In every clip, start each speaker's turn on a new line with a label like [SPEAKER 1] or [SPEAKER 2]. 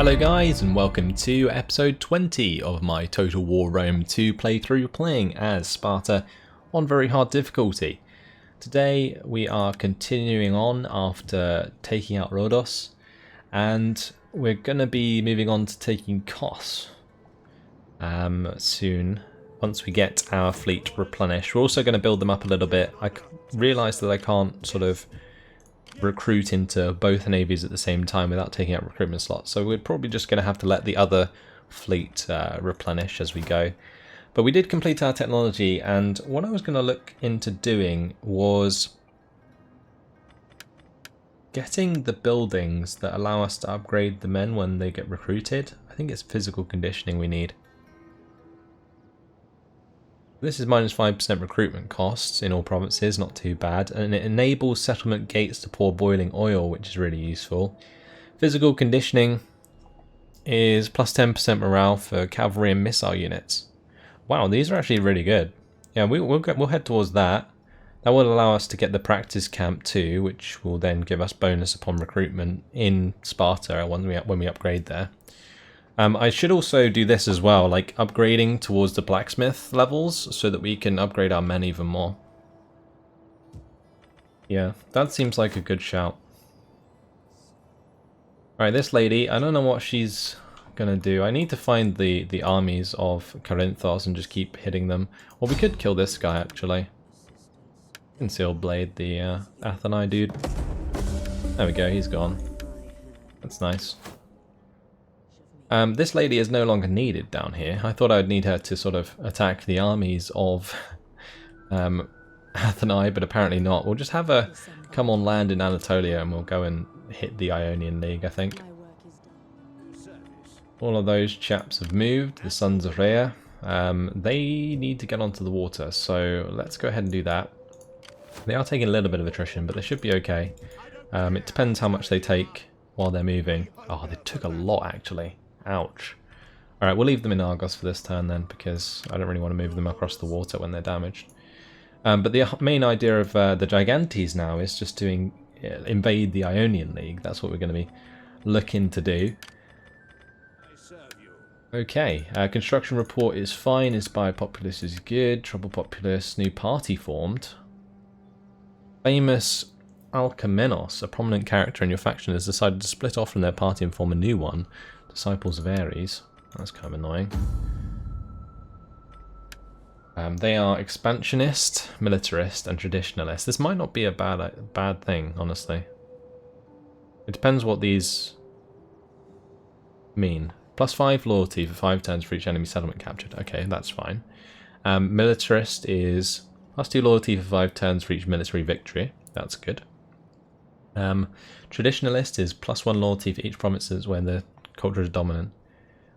[SPEAKER 1] Hello guys and welcome to episode 20 of my Total War Rome 2 playthrough playing as Sparta on very hard difficulty. Today we are continuing on after taking out Rhodos and we're going to be moving on to taking Kos soon once we get our fleet replenished. We're also going to build them up a little bit. I realised that I can't sort of recruit into both navies at the same time without taking out recruitment slots, so we're probably just going to have to let the other fleet replenish as we go. But we did complete our technology, and what I was going to look into doing was getting the buildings that allow us to upgrade the men when they get recruited. I think it's physical conditioning we need. This is minus 5% recruitment costs in all provinces, not too bad, and it enables settlement gates to pour boiling oil, which is really useful. Physical conditioning is plus 10% morale for cavalry and missile units. Wow, these are actually really good. Yeah, we'll head towards that. That will allow us to get the practice camp too, which will then give us bonus upon recruitment in Sparta when we upgrade there. I should also do this as well, like upgrading towards the blacksmith levels so that we can upgrade our men even more. Yeah, that seems like a good shout. Alright, this lady, I don't know what she's gonna do. I need to find the armies of Corinthos and just keep hitting them. Or we could kill this guy actually. Concealed blade the Atheni dude. There we go, he's gone. That's nice. This lady is no longer needed down here. I thought I'd need her to sort of attack the armies of Atheni, but apparently not. We'll just have her come on land in Anatolia and we'll go and hit the Ionian League, I think. All of those chaps have moved, the sons of Rhea. They need to get onto the water, so let's go ahead and do that. They are taking a little bit of attrition, but they should be okay. It depends how much they take while they're moving. Oh, they took a lot actually. Ouch. Alright, we'll leave them in Argos for this turn then, because I don't really want to move them across the water when they're damaged. But the main idea of the Gigantes now is just to invade the Ionian League. That's what we're going to be looking to do. Okay, construction report is fine, inspired populace is good, trouble populace, new party formed. Famous Alcamenos, a prominent character in your faction, has decided to split off from their party and form a new one. Disciples of Ares. That's kind of annoying. They are expansionist, militarist, and traditionalist. This might not be a bad thing, honestly. It depends what these mean. Plus 5 loyalty for 5 turns for each enemy settlement captured. Okay, that's fine. Militarist is plus 2 loyalty for 5 turns for each military victory. That's good. Traditionalist is plus 1 loyalty for each province when the culture is dominant.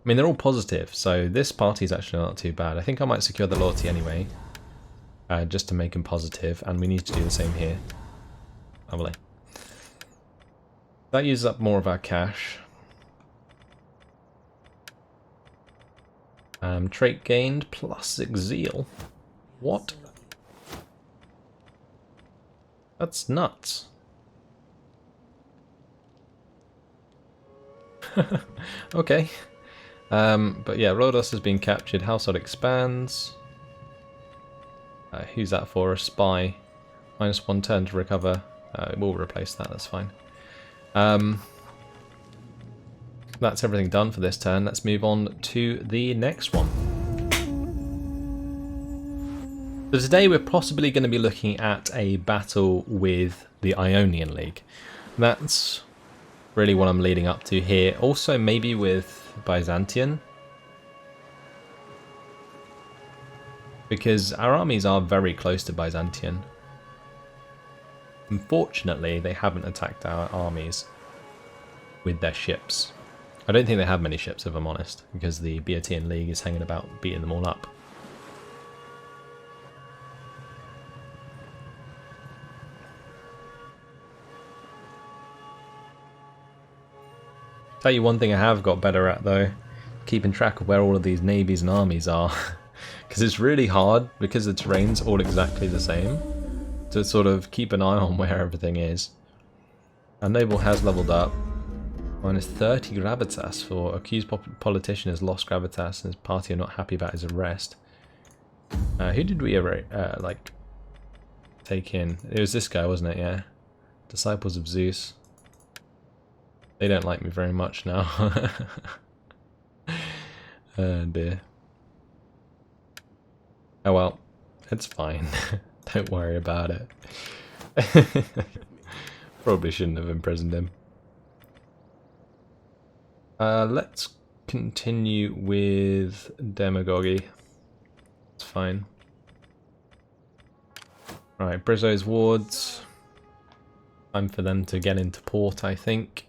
[SPEAKER 1] I mean, they're all positive, so this party is actually not too bad. I think I might secure the loyalty anyway, just to make them positive, and we need to do the same here. Lovely. That uses up more of our cash. Trait gained plus 6 zeal. What? That's nuts. Okay. But yeah, Rhodos has been captured. Household expands. Who's that for? A spy. Minus 1 turn to recover. We'll replace that, that's fine. That's everything done for this turn. Let's move on to the next one. So today we're possibly going to be looking at a battle with the Ionian League. That's really what I'm leading up to here. Also maybe with Byzantium, because our armies are very close to Byzantium. Unfortunately, they haven't attacked our armies with their ships. I don't think they have many ships, if I'm honest, because the Boeotian League is hanging about beating them all up. Tell you one thing I have got better at though, keeping track of where all of these navies and armies are. Because it's really hard, because the terrain's all exactly the same, to sort of keep an eye on where everything is. Our noble has leveled up. Minus 30 gravitas for accused politician has lost gravitas and his party are not happy about his arrest. Who did we like take in? It was this guy, wasn't it? Yeah. Disciples of Zeus. They don't like me very much now. Oh dear. Oh well, it's fine. Don't worry about it. Probably shouldn't have imprisoned him. Let's continue with demagogy. It's fine. Right, Brizzo's wards. Time for them to get into port, I think.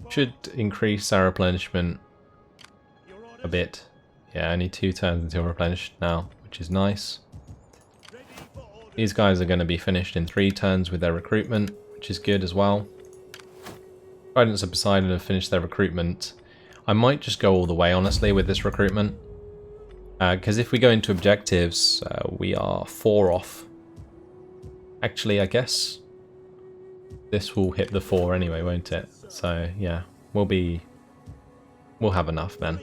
[SPEAKER 1] Should increase our replenishment a bit. Yeah, only 2 turns until replenished now, which is nice. These guys are going to be finished in 3 turns with their recruitment, which is good as well. Tridents of Poseidon have finished their recruitment. I might just go all the way, honestly, with this recruitment. Because if we go into objectives, we are 4 off. Actually, I guess this will hit the 4 anyway, won't it? So, yeah, we'll have enough then.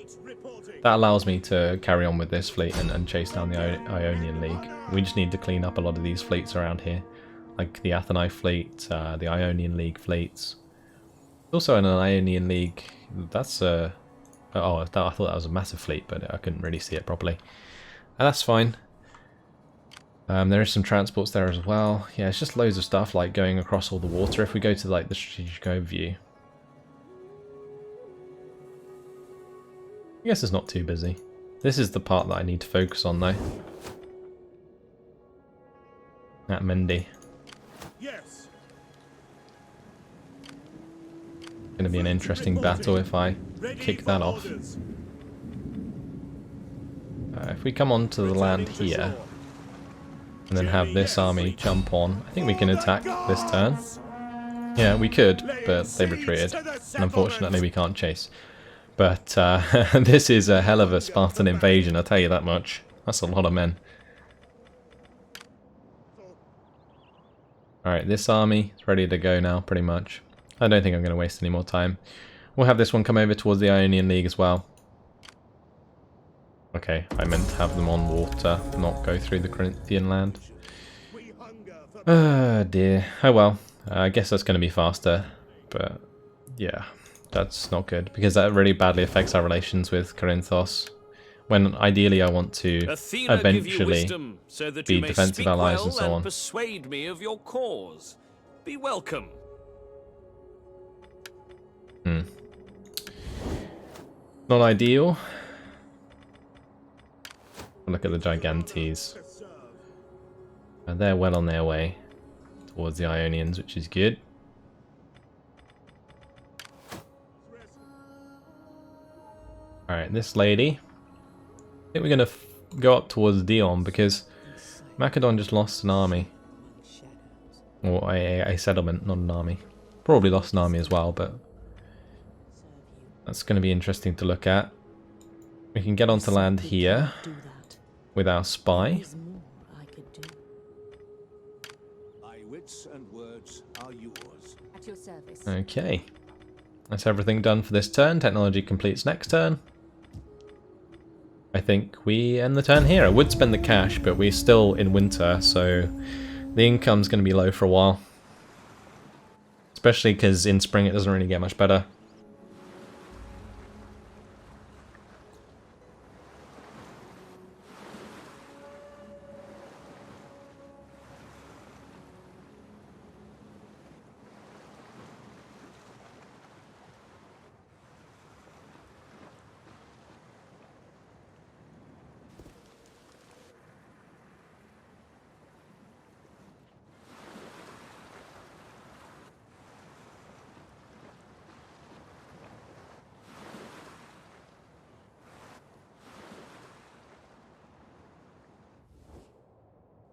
[SPEAKER 1] That allows me to carry on with this fleet and chase down the Ionian League. We just need to clean up a lot of these fleets around here. Like the Athenai fleet, the Ionian League fleets. Also in an Ionian League, that's a... Oh, I thought that was a massive fleet, but I couldn't really see it properly. And that's fine. There is some transports there as well. Yeah, it's just loads of stuff like going across all the water. If we go to like the strategic overview, I guess it's not too busy. This is the part that I need to focus on though. At Mendy.
[SPEAKER 2] Yes.
[SPEAKER 1] Going to be an interesting battle if I kick that off. If we come onto the land here and then have this army jump on, I think we can attack this turn. Yeah, we could, but they retreated, and unfortunately we can't chase. But this is a hell of a Spartan invasion, I'll tell you that much. That's a lot of men. Alright, this army is ready to go now, pretty much. I don't think I'm going to waste any more time. We'll have this one come over towards the Ionian League as well. Okay, I meant to have them on water, not go through the Corinthian land. Oh dear. Oh well, I guess that's going to be faster, but yeah. That's not good, because that really badly affects our relations with Corinthos. When ideally I want to eventually be defensive allies and so on.
[SPEAKER 2] Persuade me of your cause. Be welcome.
[SPEAKER 1] Not ideal. Look at the Gigantes. They're well on their way towards the Ionians, which is good. Alright, this lady. I think we're going to go up towards Dion because Macedon just lost an army. Or a settlement, not an army. Probably lost an army as well, but that's going to be interesting to look at. We can get onto land here with our spy. Okay. That's everything done for this turn. Technology completes next turn. I think we end the turn here. I would spend the cash, but we're still in winter, so the income's going to be low for a while. Especially because in spring it doesn't really get much better.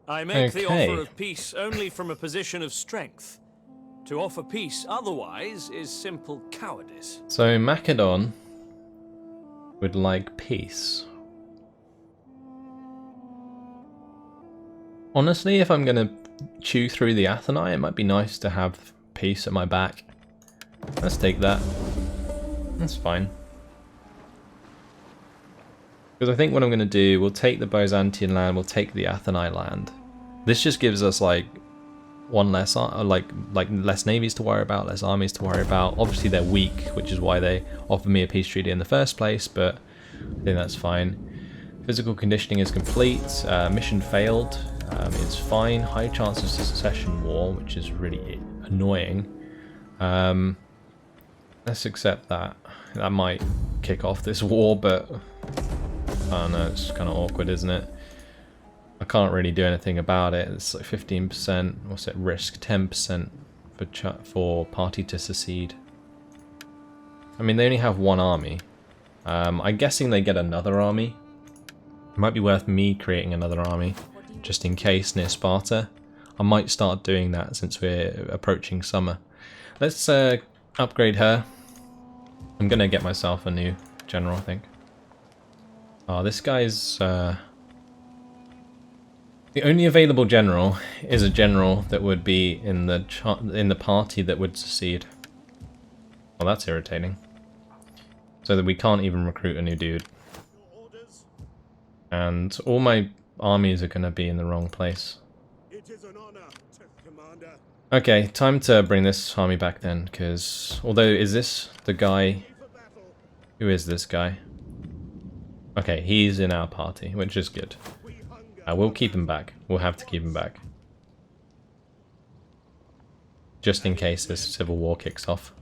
[SPEAKER 2] I make the offer of peace only from a position of strength. To offer peace otherwise is simple cowardice.
[SPEAKER 1] So Macedon would like peace. Honestly, if I'm going to chew through the Athenai, it might be nice to have peace at my back. Let's take that. That's fine. Because I think what I'm going to do, we'll take the Byzantine land, we'll take the Athenai land. This just gives us like one less, like less navies to worry about, less armies to worry about. Obviously they're weak, which is why they offered me a peace treaty in the first place, but I think that's fine. Physical conditioning is complete. Mission failed. It's fine. High chance of secession war, which is really annoying. Let's accept that. That might kick off this war, but I don't know, it's kind of awkward, isn't it? I can't really do anything about it. It's like 15%. What's it? Risk 10% for party to secede. I mean, they only have one army. I'm guessing they get another army. It might be worth me creating another army, just in case, near Sparta. I might start doing that since we're approaching summer. Let's upgrade her. I'm going to get myself a new general, I think. Oh, this guy's... the only available general is a general that would be in the party that would secede. Well, that's irritating. So that we can't even recruit a new dude. And all my armies are going to be in the wrong place.
[SPEAKER 3] It is an honor, Commander.
[SPEAKER 1] Okay, time to bring this army back then, because although, is this the guy? Who is this guy? Okay, he's in our party, which is good. We'll keep him back. We'll have to keep him back. Just in case this civil war kicks off.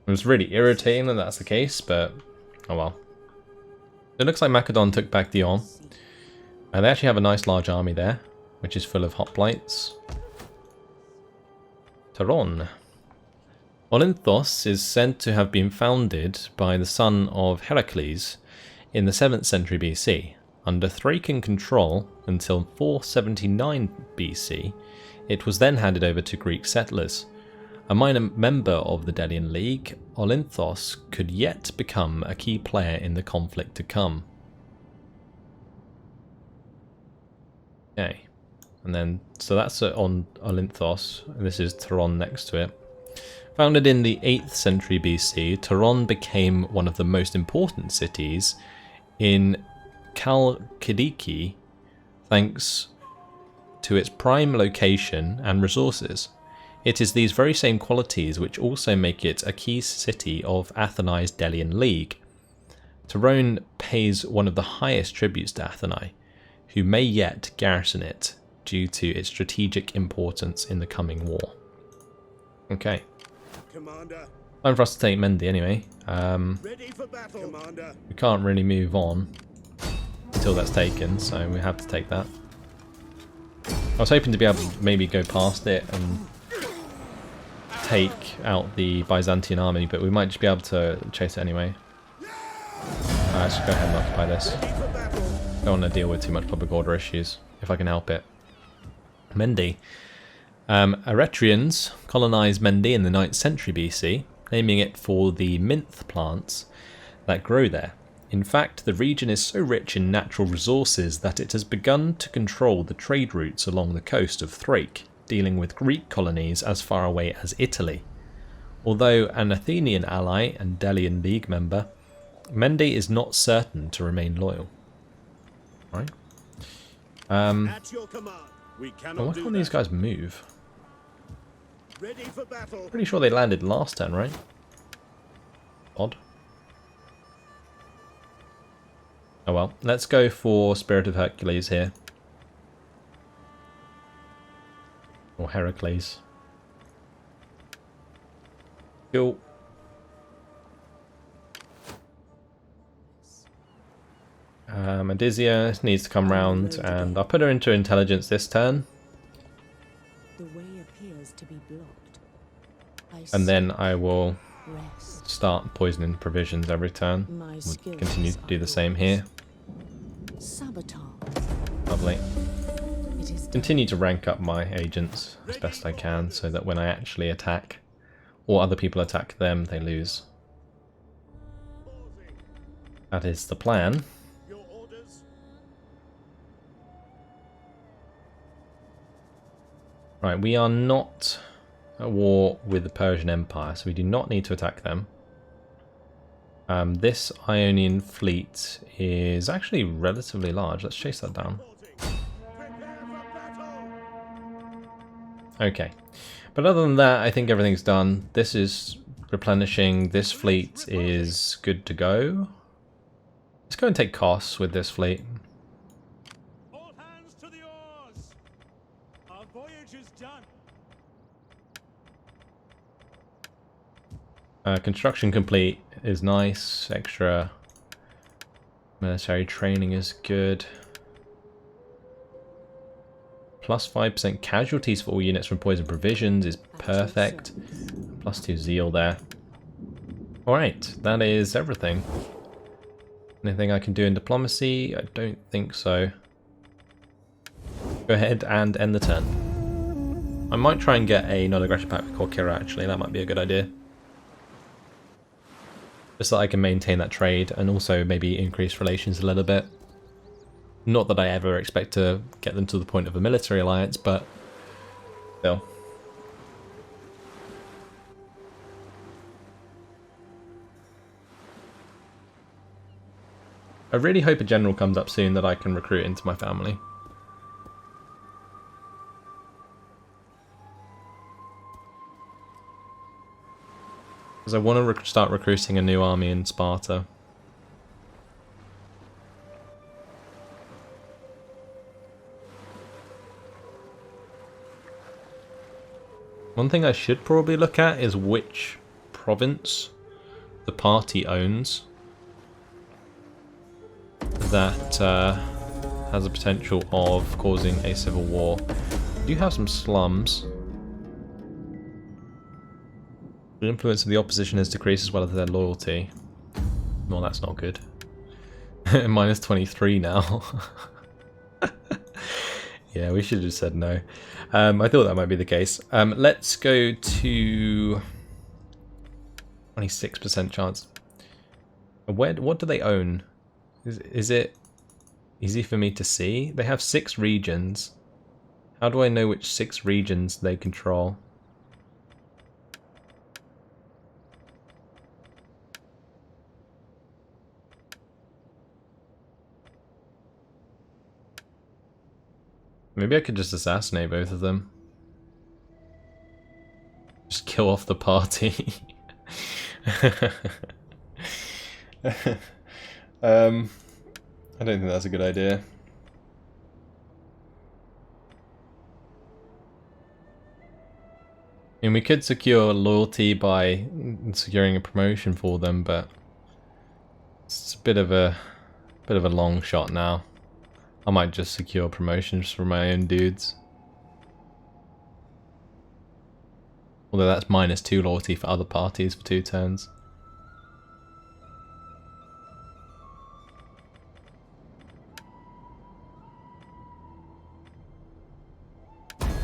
[SPEAKER 1] It was really irritating that that's the case, but oh well. It looks like Macedon took back Dion. They actually have a nice large army there, which is full of hoplites. Tyrone. Olynthos is said to have been founded by the son of Heracles in the 7th century BC. Under Thracian control until 479 BC, it was then handed over to Greek settlers. A minor member of the Delian League, Olynthos could yet become a key player in the conflict to come. Okay, and then, so that's on Olynthos, this is Tyrone next to it. Founded in the 8th century BC, Tyrone became one of the most important cities in Chalkidiki thanks to its prime location and resources. It is these very same qualities which also make it a key city of Athenai's Delian League. Tyrone pays one of the highest tributes to Athenai, who may yet garrison it due to its strategic importance in the coming war. Okay.
[SPEAKER 3] Commander.
[SPEAKER 1] Time for us to take Mendi anyway.
[SPEAKER 3] Ready for battle, Commander.
[SPEAKER 1] We can't really move on until that's taken, so we have to take that. I was hoping to be able to maybe go past it and take out the Byzantine army, but we might just be able to chase it anyway. Let's just go ahead and occupy this. Don't want to deal with too much public order issues, if I can help it. Mendi. Eretrians colonised Mendi in the 9th century BC, naming it for the minth plants that grow there. In fact, the region is so rich in natural resources that it has begun to control the trade routes along the coast of Thrace, dealing with Greek colonies as far away as Italy. Although an Athenian ally and Delian League member, Mendi is not certain to remain loyal. Right.
[SPEAKER 3] At your command. We cannot
[SPEAKER 1] Why can't these guys move?
[SPEAKER 3] Ready for battle.
[SPEAKER 1] Pretty sure they landed last turn, right? Odd. Oh well, let's go for Spirit of Hercules here. Or Heracles. Cool. Adizia needs to come round, and I'll put her into intelligence this turn.
[SPEAKER 4] The way appears to be blocked.
[SPEAKER 1] And then I will start poisoning provisions every turn. We'll continue to do the same here.
[SPEAKER 4] Sabotage.
[SPEAKER 1] Lovely. Continue to rank up my agents as best I can so that when I actually attack, or other people attack them, they lose. That is the plan. Right, we are not at war with the Persian Empire, so we do not need to attack them. This Ionian fleet is actually relatively large. Let's chase that down. Okay. But other than that, I think everything's done. This is replenishing. This fleet is good to go. Let's go and take costs with this fleet.
[SPEAKER 3] All hands to the oars. Our voyage is done.
[SPEAKER 1] Construction complete is nice. Extra military training is good. Plus 5% casualties for all units from poison provisions is perfect. Plus 2 zeal there. Alright, that is everything. Anything I can do in diplomacy? I don't think so. Go ahead and end the turn. I might try and get a non-aggression pact with Korkira actually, that might be a good idea. Just so I can maintain that trade and also maybe increase relations a little bit. Not that I ever expect to get them to the point of a military alliance, but still. I really hope a general comes up soon that I can recruit into my family. Because I want to start recruiting a new army in Sparta. One thing I should probably look at is which province the party owns that has the potential of causing a civil war. We do have some slums. The influence of the opposition has decreased as well as their loyalty. Well, that's not good. Minus 23 now. Yeah, we should have just said no. I thought that might be the case. Let's go to 26% chance. What do they own? Is it easy for me to see? They have 6 regions. How do I know which 6 regions they control? Maybe I could just assassinate both of them. Just kill off the party. I don't think that's a good idea. I mean, we could secure loyalty by securing a promotion for them, but it's a bit of a long shot now. I might just secure promotions for my own dudes. Although that's minus 2 loyalty for other parties for 2 turns.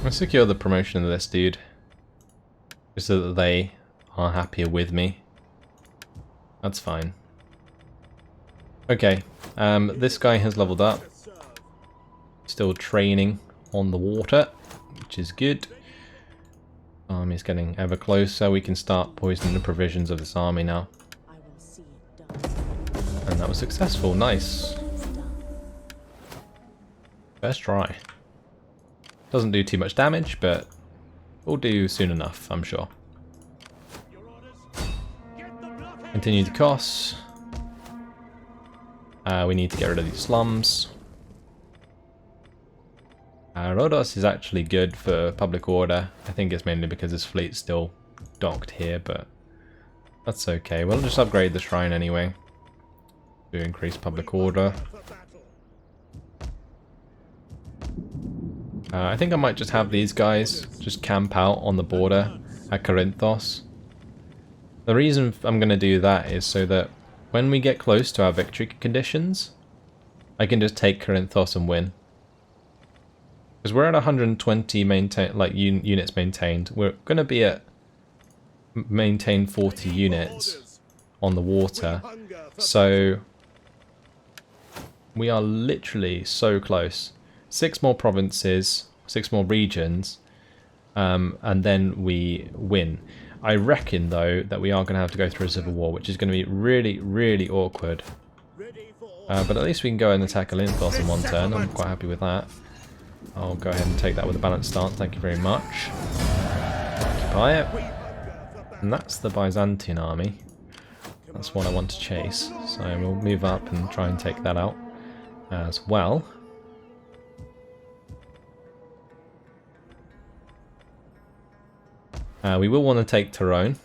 [SPEAKER 1] Let's secure the promotion of this dude. Just so that they are happier with me. That's fine. Okay, this guy has leveled up. Still training on the water, which is good. Army's getting ever closer. We can start poisoning the provisions of this army now.
[SPEAKER 4] I will see it done.
[SPEAKER 1] And that was successful. Nice. First try. Doesn't do too much damage, but will do soon enough, I'm sure. Continue the costs. We need to get rid of these slums. Rhodos is actually good for public order. I think it's mainly because his fleet's still docked here, but that's okay. We'll just upgrade the shrine anyway to increase public order. I think I might just have these guys just camp out on the border at Corinthos. The reason I'm going to do that is so that when we get close to our victory conditions, I can just take Corinthos and win. Because we're at 120 units maintained. We're going to be at maintain 40 units on the water. So we are literally so close. 6 more provinces, 6 more regions, and then we win. I reckon, though, that we are going to have to go through a civil war, which is going to be really, really awkward. But at least we can go and attack Olympos in one turn. I'm quite happy with that. I'll go ahead and take that with a balanced stance. Thank you very much. Occupy it. And that's the Byzantine army. That's what I want to chase. So we'll move up and try and take that out as well. We will want to take Tyrone.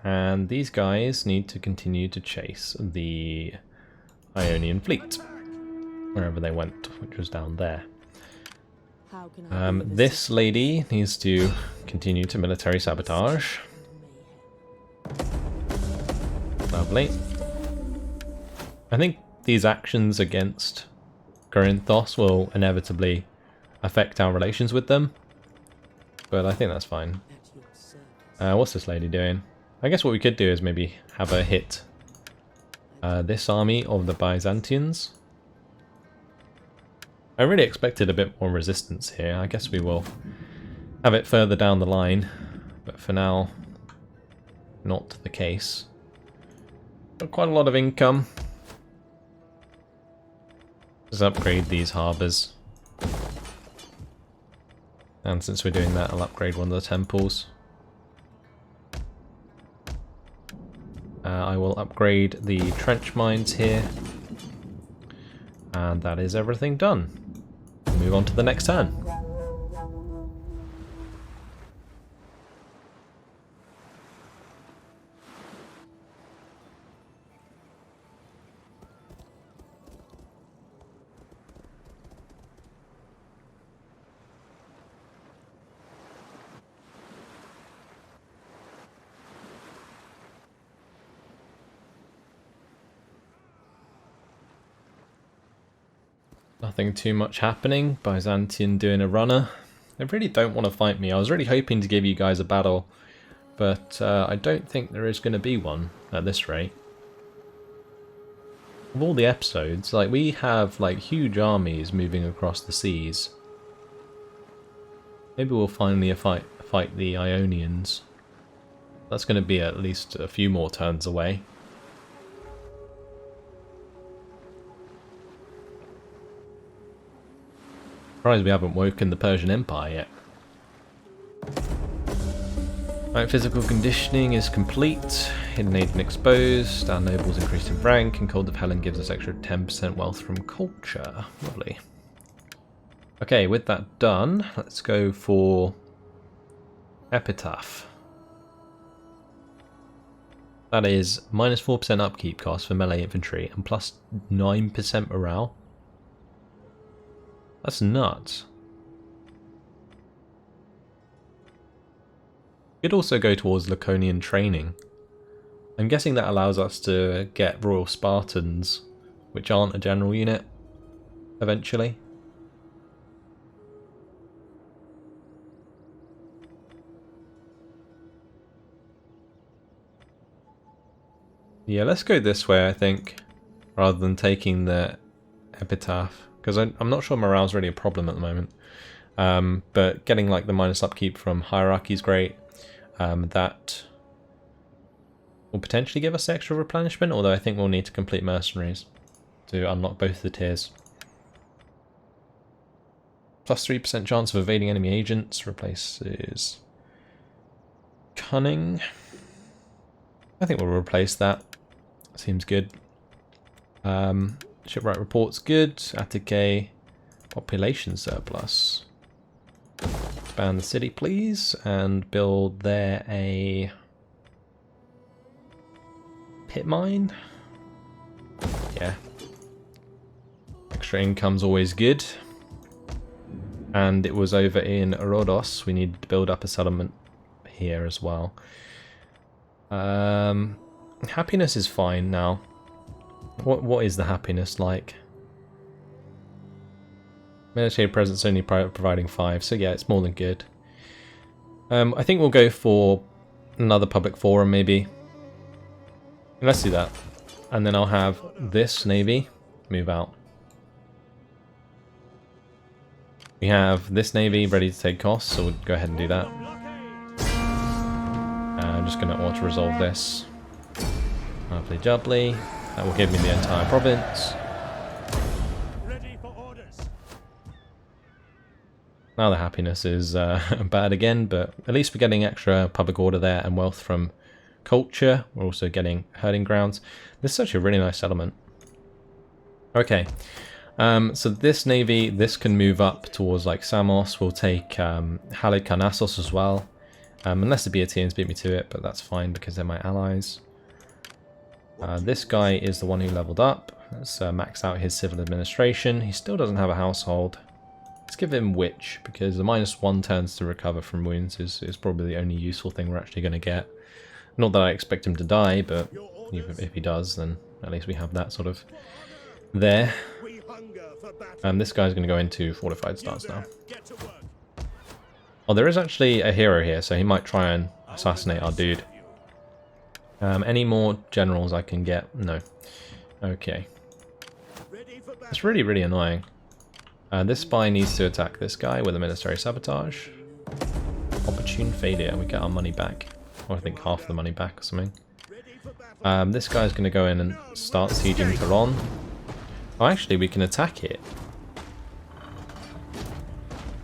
[SPEAKER 1] And these guys need to continue to chase the Ionian fleet, wherever they went, which was down there. This lady needs to continue to military sabotage. Lovely. I think these actions against Corinthos will inevitably affect our relations with them, but I think that's fine. What's this lady doing? I guess what we could do is maybe have her hit this army of the Byzantians. I really expected a bit more resistance here. I guess we will have it further down the line, but for now, not the case. Got quite a lot of income. Let's upgrade these harbours. And since we're doing that, I'll upgrade one of the temples. I will upgrade the trench mines here. And that is everything done. We'll move on to the next turn. Nothing too much happening. Byzantium doing a runner. They really don't want to fight me. I was really hoping to give you guys a battle, but I don't think there is going to be one at this rate. Of all the episodes, like, we have like huge armies moving across the seas. Maybe we'll finally fight the Ionians. That's going to be at least a few more turns away. Surprised we haven't woken the Persian Empire yet. Right, physical conditioning is complete. Hidden aid and exposed. Our nobles increased in rank, and Cold of Helen gives us extra 10% wealth from culture. Lovely. Okay, with that done, let's go for Epitaph. That is minus 4% upkeep cost for melee infantry and plus 9% morale. That's nuts. Could also go towards Laconian training. I'm guessing that allows us to get Royal Spartans, which aren't a general unit, eventually. Yeah, let's go this way, I think, rather than taking the Epitaph. Because I'm not sure morale's really a problem at the moment. But getting like the minus upkeep from hierarchy is great. That will potentially give us extra replenishment, although I think we'll need to complete mercenaries to unlock both the tiers. Plus 3% chance of evading enemy agents replaces cunning. I think we'll replace that. Seems good. Shipwright report's good. Attica population surplus. Expand the city, please, and build there a pit mine. Yeah. Extra income's always good. And it was over in Rhodos. We need to build up a settlement here as well. Happiness is fine now. What is the happiness like? Military presence only providing 5, so yeah, it's more than good. I think we'll go for another public forum maybe. Let's do that. And then I'll have this navy move out. We have this navy ready to take costs, so we'll go ahead and do that. I'm just going to auto-resolve this. Lovely jubbly. That will give me the entire province.
[SPEAKER 3] Ready for orders.
[SPEAKER 1] Now the happiness is bad again, but at least we're getting extra public order there and wealth from culture. We're also getting herding grounds. This is actually a really nice settlement. Okay, so this navy, this can move up towards like Samos. We'll take Halikarnassos as well. Unless the Boeotians beat me to it, but that's fine because they're my allies. This guy is the one who leveled up. Let's max out his civil administration. He still doesn't have a household. Let's give him witch, because the -1 turns to recover from wounds is probably the only useful thing we're actually going to get. Not that I expect him to die, but even if he does, then at least we have that sort of there. This guy's going to go into fortified stance now. Oh, there is actually a hero here, so he might try and assassinate our dude. Any more generals I can get? No. Okay. It's really, really annoying. This spy needs to attack this guy with a military sabotage. Opportune failure. We get our money back. Or I think half the money back or something. This guy's going to go in and start sieging Tyrone. Oh, actually, we can attack it.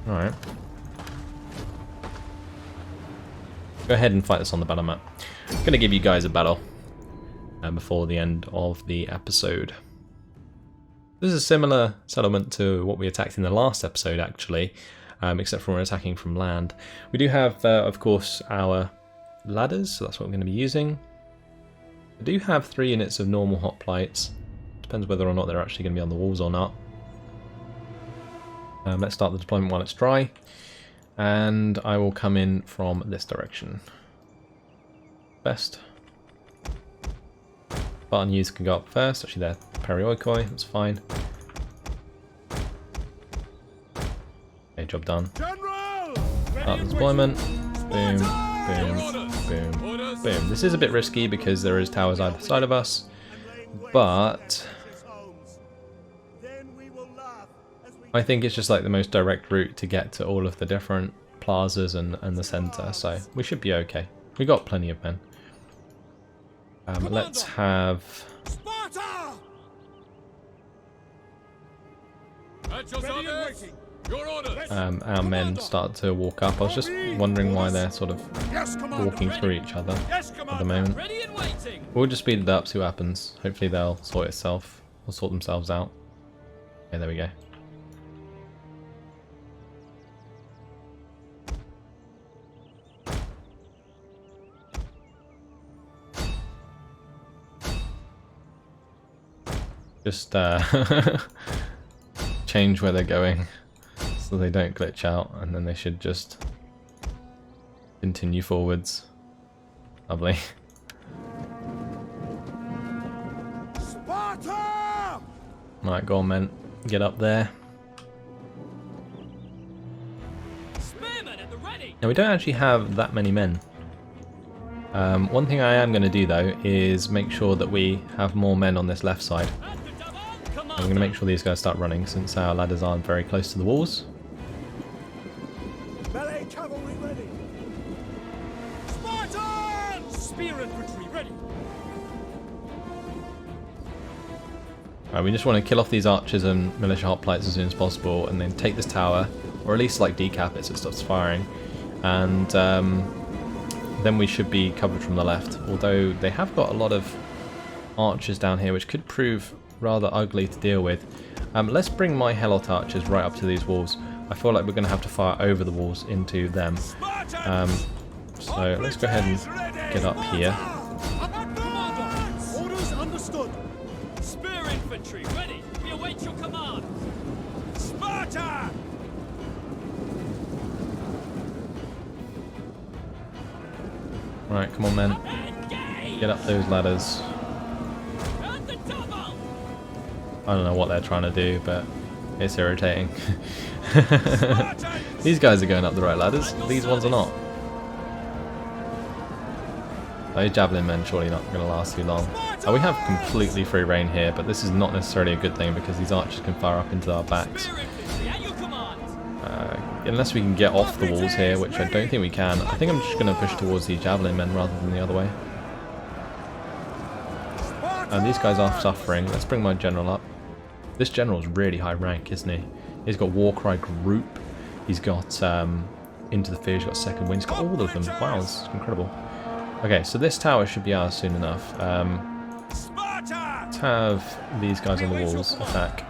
[SPEAKER 1] Alright. Go ahead and fight this on the battle map. I'm going to give you guys a battle before the end of the episode. This is a similar settlement to what we attacked in the last episode, actually, except for we're attacking from land. We do have, of course, our ladders, so that's what we're going to be using. I do have 3 units of normal hoplites. Depends whether or not they're actually going to be on the walls or not. Let's start the deployment while it's dry. And I will come in from this direction. Best. Spartan youths can go up first. Actually, they're perioikoi. That's fine. Okay, job done. Start the deployment. Boom, boom, boom, boom. This is a bit risky because there is towers either side of us, but I think it's just like the most direct route to get to all of the different plazas and the center, so we should be okay. We got plenty of men. Let's have our men start to walk up. I was just wondering why they're sort of walking through each other at the moment. We'll just speed it up, see what happens. Hopefully they'll sort themselves out. Okay, there we go. Just change where they're going so they don't glitch out, and then they should just continue forwards. Lovely. Sparta! Right, go on, men. Get up there. Now, we don't actually have that many men. One thing I am going to do, though, is make sure that we have more men on this left side. I'm going to make sure these guys start running since our ladders aren't very close to the walls.
[SPEAKER 3] Melee cavalry ready. Spartans! Spear infantry ready.
[SPEAKER 1] Right, we just want to kill off these archers and militia hoplites as soon as possible, and then take this tower, or at least like decap it so it stops firing, and then we should be covered from the left. Although they have got a lot of archers down here, which could prove rather ugly to deal with. Let's bring my Helot archers right up to these walls. I feel like we're going to have to fire over the walls into them. So let's go ahead and get up here.
[SPEAKER 3] Orders understood.
[SPEAKER 2] Spear infantry ready. We await your command.
[SPEAKER 3] Sparta!
[SPEAKER 1] Right, come on, men. Get up those ladders. I don't know what they're trying to do, but it's irritating. These guys are going up the right ladders. These ones are not. Those javelin men surely not going to last too long. We have completely free reign here, but this is not necessarily a good thing because these archers can fire up into our backs. unless we can get off the walls here, which I don't think we can. I think I'm just going to push towards the javelin men rather than the other way. And these guys are suffering. Let's bring my general up. This general's really high rank, isn't he? He's got Warcry Group. He's got Into the Fear. He's got Second Wind. He's got all of them. Wow, this is incredible. Okay, so this tower should be ours soon enough. Let's have these guys on the walls attack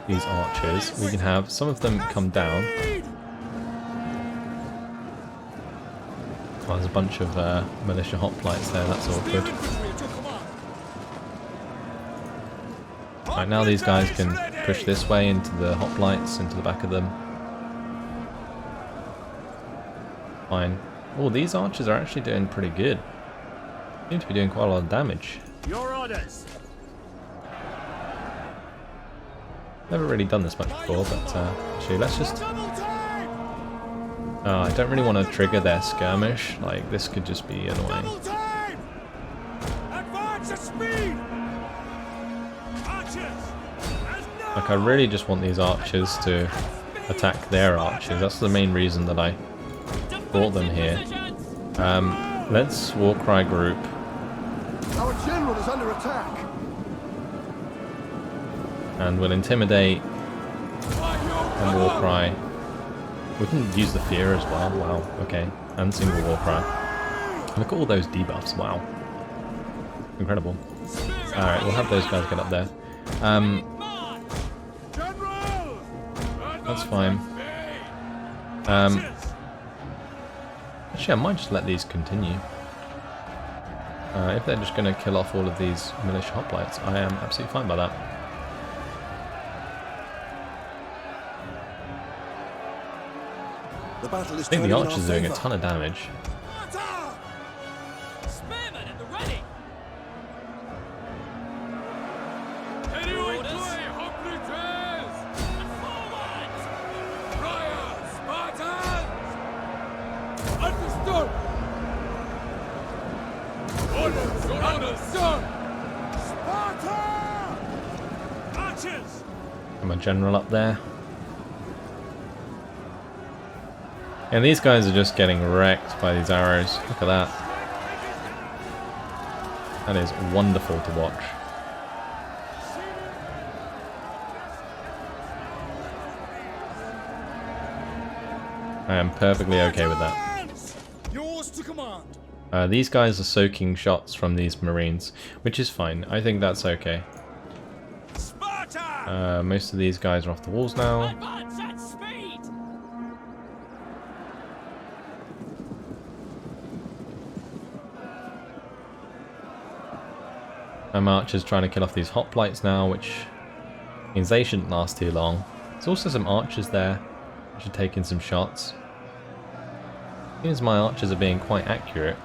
[SPEAKER 1] these archers. We can have some of them come down. Oh, there's a bunch of militia hoplites there. That's awkward. Right, now these guys can push this way into the hoplites, into the back of them. Fine. Oh, these archers are actually doing pretty good. Seem to be doing quite a lot of damage.
[SPEAKER 3] Your orders.
[SPEAKER 1] Never really done this much before, but actually let's just... I don't really want to trigger their skirmish. Like, this could just be annoying.
[SPEAKER 3] Advance at speed.
[SPEAKER 1] Like, I really just want these archers to attack their archers. That's the main reason that I brought them here. Let's Warcry Group.
[SPEAKER 5] Our general is under attack.
[SPEAKER 1] And we'll intimidate and Warcry. We can use the fear as well. Wow, okay. And single Warcry. Look at all those debuffs. Wow. Incredible. Alright, we'll have those guys get up there. That's fine. Actually, I might just let these continue. If they're just going to kill off all of these militia hoplites, I am absolutely fine by that.
[SPEAKER 5] The battle is
[SPEAKER 1] I think the
[SPEAKER 5] turning in our
[SPEAKER 1] archers are doing a
[SPEAKER 5] favour.
[SPEAKER 1] ton of damage.
[SPEAKER 2] Spearmen at the ready.
[SPEAKER 1] Got my general up there. And these guys are just getting wrecked by these arrows. Look at that. That is wonderful to watch. I am perfectly okay with that.
[SPEAKER 3] Yours to command.
[SPEAKER 1] These guys are soaking shots from these marines, which is fine. I think that's okay. Most of these guys are off the walls now.
[SPEAKER 2] Advance at speed.
[SPEAKER 1] My archer's trying to kill off these hoplites now, which means they shouldn't last too long. There's also some archers there, which are taking some shots. Seems my archers are being quite accurate.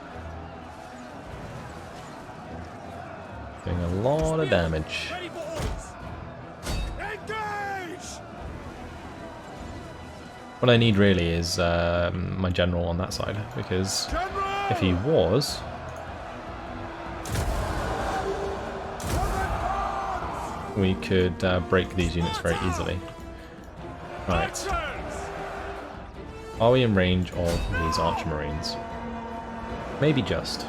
[SPEAKER 1] Doing a lot of damage.
[SPEAKER 3] Ready for orders. Engage.
[SPEAKER 1] What I need really is my general on that side, because if he was... we could break these units very easily. Right. Are we in range of these archer marines? Maybe just.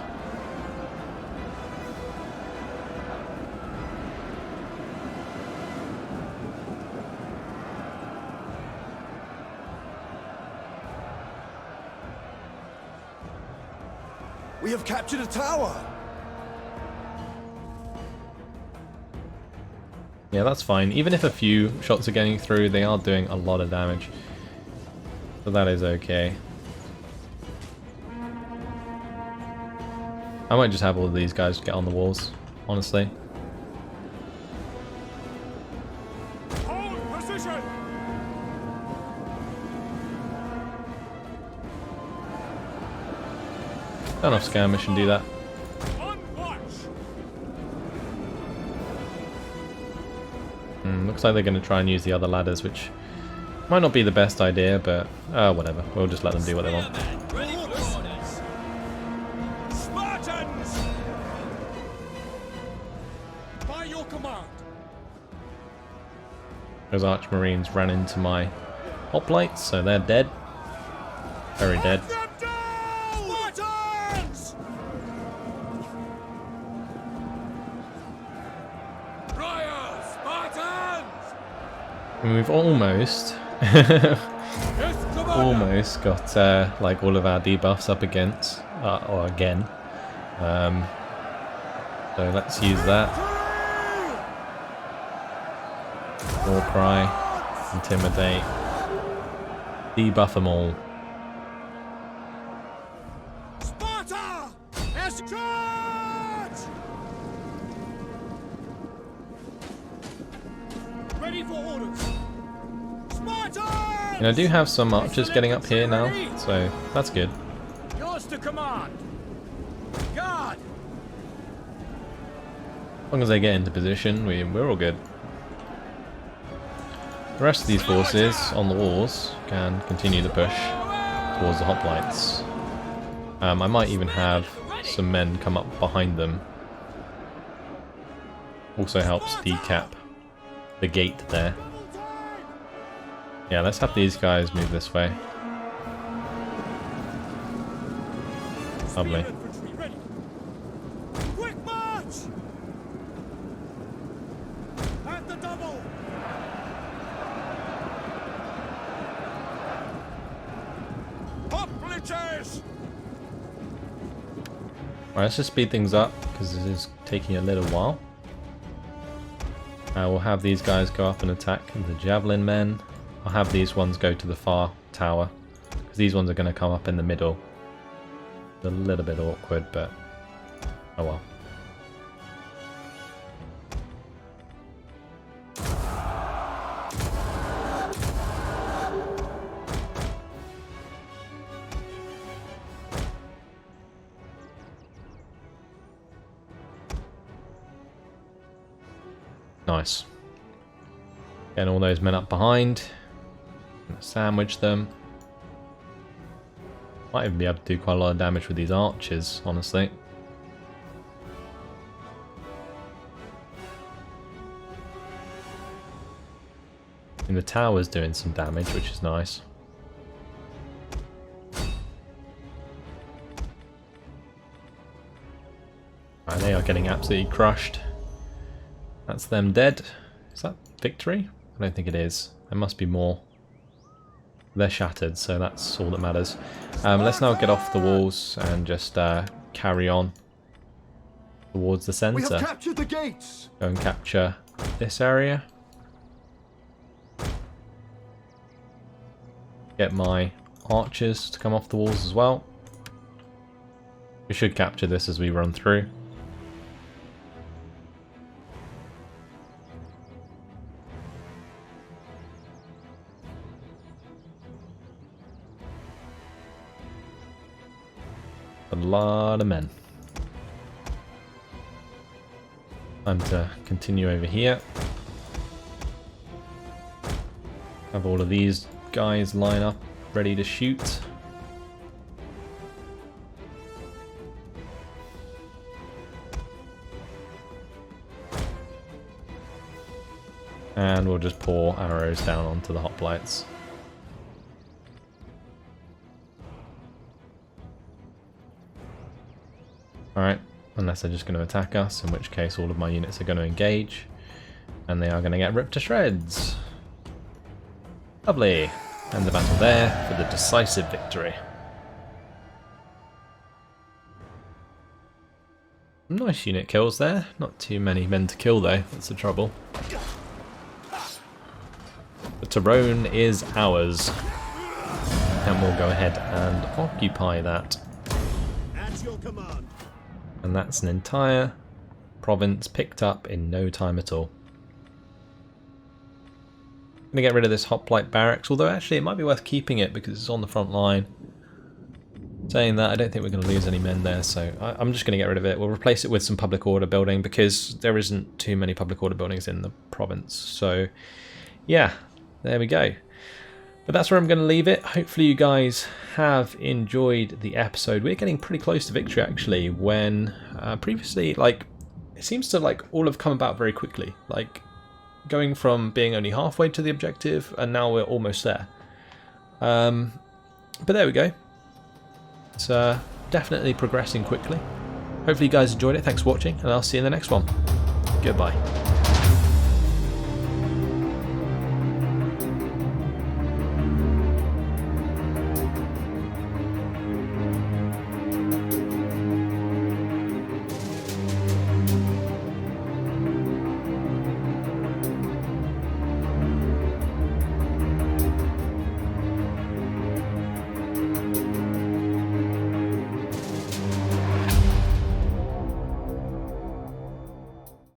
[SPEAKER 5] We have captured a tower.
[SPEAKER 1] Yeah, that's fine. Even if a few shots are getting through, they are doing a lot of damage. So that is okay. I might just have all of these guys get on the walls, honestly.
[SPEAKER 3] Hold position.
[SPEAKER 1] Turn off skirmish and do that.
[SPEAKER 3] On watch.
[SPEAKER 1] Looks like they're going to try and use the other ladders, which might not be the best idea, but whatever. We'll just let them do what they want.
[SPEAKER 2] Spearmen, ready for orders.
[SPEAKER 3] Spartans. By your command.
[SPEAKER 1] Those archmarines ran into my hoplites, so they're dead. Very dead.
[SPEAKER 3] Spartans! Friars! Spartans!
[SPEAKER 1] And we've almost,
[SPEAKER 3] Yes, Commander!
[SPEAKER 1] almost got like all of our debuffs up against, or again. So let's use that. War cry, intimidate, debuff them all.
[SPEAKER 3] Sparta! As charge! Ready for orders. Sparta!
[SPEAKER 1] And I do have some archers getting up here now, so that's good.
[SPEAKER 3] Yours to command. Guard!
[SPEAKER 1] As long as they get into position, we're all good. The rest of these forces on the walls can continue the push towards the hoplites. I might even have some men come up behind them. Also helps decap the gate there. Yeah, let's have these guys move this way. Lovely.
[SPEAKER 3] Infantry ready. Quick march! At the double! Hoplites!
[SPEAKER 1] Alright, let's just speed things up because this is taking a little while. We'll have these guys go up and attack the javelin men. I'll have these ones go to the far tower because these ones are going to come up in the middle. It's a little bit awkward, but oh well. Nice. Getting all those men up behind. Sandwich them. Might even be able to do quite a lot of damage with these archers, honestly. And the tower's doing some damage, which is nice. Right, they are getting absolutely crushed. That's them dead. Is that victory? I don't think it is. There must be more. They're shattered, so that's all that matters. Let's now get off the walls and just carry on towards the
[SPEAKER 5] We have
[SPEAKER 1] centre.
[SPEAKER 5] captured the gates!
[SPEAKER 1] Go and capture this area. Get my archers to come off the walls as well. We should capture this as we run through. A lot of men. Time to continue over here. Have all of these guys line up, ready to shoot. And we'll just pour arrows down onto the hoplites. Alright, unless they're just going to attack us, in which case all of my units are going to engage. And they are going to get ripped to shreds. Lovely. End the battle there for the decisive victory. Nice unit kills there. Not too many men to kill though, that's the trouble. The Tyrone is ours. And we'll go ahead and occupy that.
[SPEAKER 3] At your command.
[SPEAKER 1] And that's an entire province picked up in no time at all. I'm going to get rid of this hoplite barracks, although actually it might be worth keeping it because it's on the front line. Saying that, I don't think we're going to lose any men there, so I'm just going to get rid of it. We'll replace it with some public order building because there isn't too many public order buildings in the province. So yeah, there we go. But that's where I'm going to leave it. Hopefully you guys have enjoyed the episode. We're getting pretty close to victory actually, when previously, like, it seems to like all have come about very quickly. Like going from being only halfway to the objective and now we're almost there. But there we go. It's definitely progressing quickly. Hopefully you guys enjoyed it. Thanks for watching, and I'll see you in the next one. Goodbye.